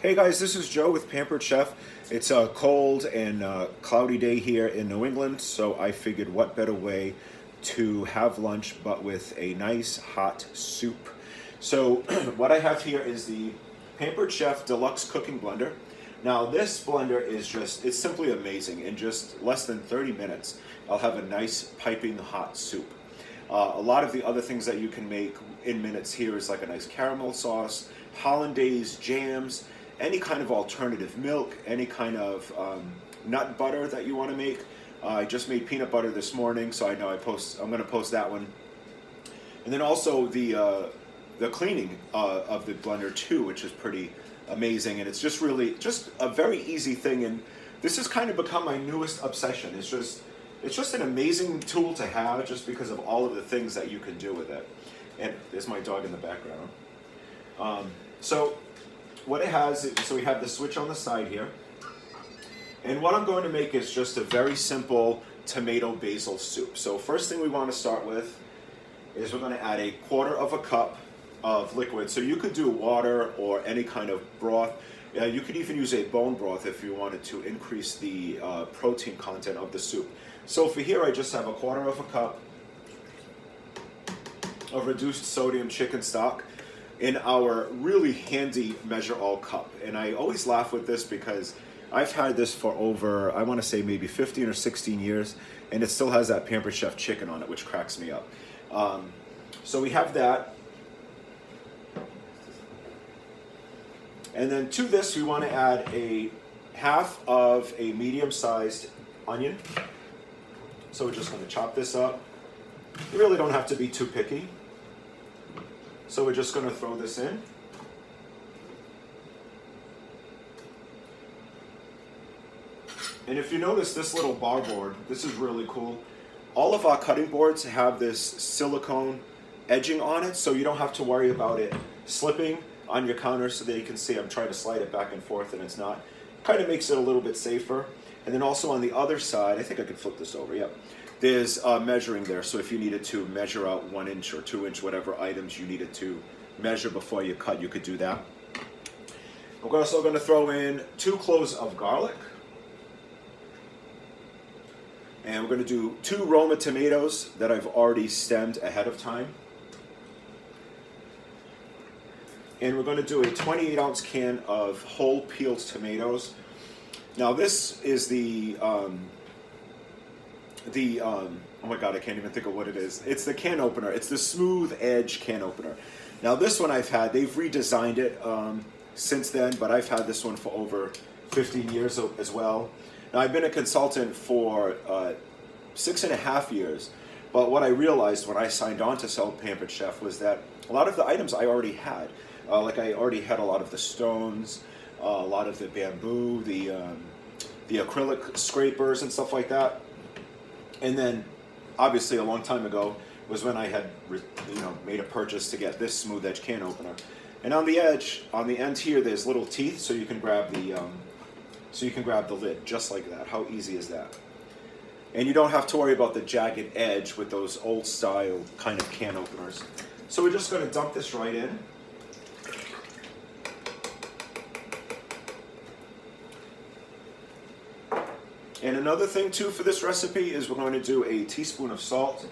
Hey guys, this is Joe with Pampered Chef. It's a cold and cloudy day here in New England, so I figured what better way to have lunch but with a nice hot soup. So what I have here is the Pampered Chef Deluxe Cooking Blender. Now this blender is it's simply amazing. In just less than 30 minutes, I'll have a nice piping hot soup. A lot of the other things that you can make in minutes here is like a nice caramel sauce, hollandaise, jams, any kind of alternative milk, any kind of nut butter that you want to make. I just made peanut butter this morning, so I know I'm going to post that one. And then also the cleaning of the blender too, which is pretty amazing, and it's just really just a very easy thing. And this has kind of become my newest obsession. It's just an amazing tool to have, just because of all of the things that you can do with it. And there's my dog in the background. So what it has, so we have the switch on the side here. And what I'm going to make is just a very simple tomato basil soup. So first thing we want to start with is we're going to add a quarter of a cup of liquid. So you could do water or any kind of broth. You could even use a bone broth if you wanted to increase the protein content of the soup. So for here, I just have a quarter of a cup of reduced sodium chicken stock in our really handy Measure All cup. And I always laugh with this because I've had this for over, I want to say maybe 15 or 16 years, and it still has that Pampered Chef chicken on it, which cracks me up. So we have that. And then to this, we want to add a half of a medium-sized onion. So we're just going to chop this up. You really don't have to be too picky. So we're just going to throw this in. And if you notice this little bar board, this is really cool. All of our cutting boards have this silicone edging on it, so you don't have to worry about it slipping on your counter. So that you can see I'm trying to slide it back and forth and it's not. Kind of makes it a little bit safer. And then also on the other side, I think I could flip this over, yep. There's measuring there, so if you needed to measure out 1 inch or 2 inch, whatever items you needed to measure before you cut, you could do that. We're also going to throw in 2 cloves of garlic. And we're going to do 2 Roma tomatoes that I've already stemmed ahead of time. And we're going to do a 28-ounce can of whole peeled tomatoes. Now this is oh my god, I can't even think of what it is. It's the can opener. It's the smooth edge can opener. Now this one they've redesigned it since then, but I've had this one for over 15 years as well. Now I've been a consultant for 6.5 years, but what I realized when I signed on to sell Pampered Chef was that a lot of the items I already had. Like I already had a lot of the stones, a lot of the bamboo, the acrylic scrapers and stuff like that. And then, obviously, a long time ago was when I had, made a purchase to get this smooth edge can opener. And on the edge, on the end here, there's little teeth, so you can grab the lid just like that. How easy is that? And you don't have to worry about the jagged edge with those old style kind of can openers. So we're just going to dump this right in. And another thing too for this recipe is we're going to do a teaspoon of salt.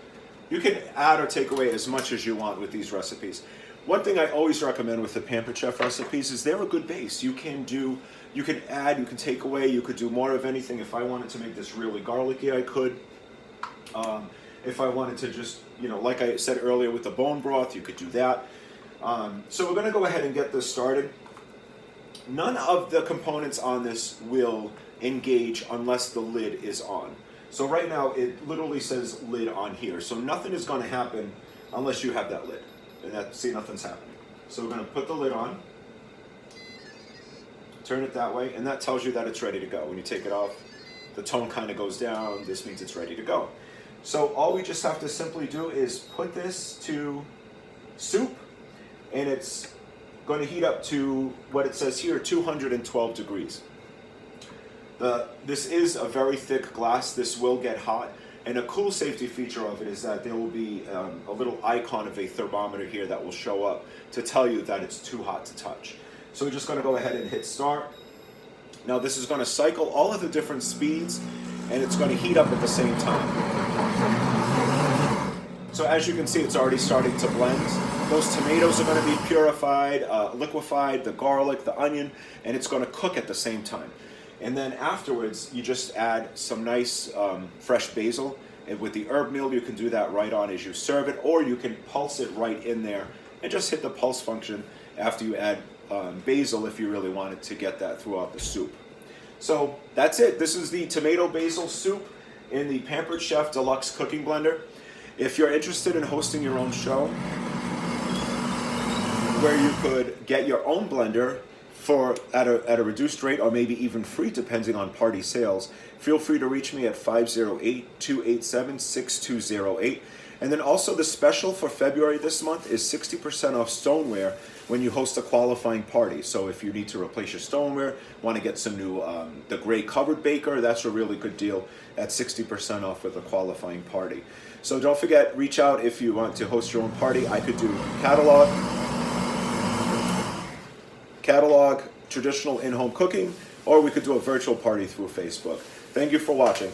You can add or take away as much as you want with these recipes. One thing I always recommend with the Pampered Chef recipes is they're a good base. You can add, you can take away, you could do more of anything. If I wanted to make this really garlicky, I could. If I wanted to just, like I said earlier with the bone broth, you could do that. So we're going to go ahead and get this started. None of the components on this will engage unless the lid is on. So right now it literally says lid on here. So nothing is going to happen unless you have that lid. And see, nothing's happening. So we're going to put the lid on, turn it that way, and that tells you that it's ready to go. When you take it off, the tone kind of goes down. This means it's ready to go. So all we just have to simply do is put this to soup, and it's going to heat up to what it says here, 212 degrees. This is a very thick glass. This will get hot. And a cool safety feature of it is that there will be a little icon of a thermometer here that will show up to tell you that it's too hot to touch. So we're just going to go ahead and hit start. Now this is going to cycle all of the different speeds, and it's going to heat up at the same time. So as you can see, it's already starting to blend. Those tomatoes are going to be purified, liquefied, the garlic, the onion, and it's going to cook at the same time. And then afterwards, you just add some nice fresh basil. And with the herb meal, you can do that right on as you serve it, or you can pulse it right in there and just hit the pulse function after you add basil if you really wanted to get that throughout the soup. So that's it. This is the tomato basil soup in the Pampered Chef Deluxe Cooking Blender. If you're interested in hosting your own show, where you could get your own blender at a reduced rate or maybe even free depending on party sales, feel free to reach me at 508-287-6208. And then also the special for February this month is 60% off stoneware when you host a qualifying party. So if you need to replace your stoneware, want to get some new, the gray covered baker, that's a really good deal at 60% off with a qualifying party. So don't forget, reach out if you want to host your own party. I could do catalog, traditional in-home cooking, or we could do a virtual party through Facebook. Thank you for watching.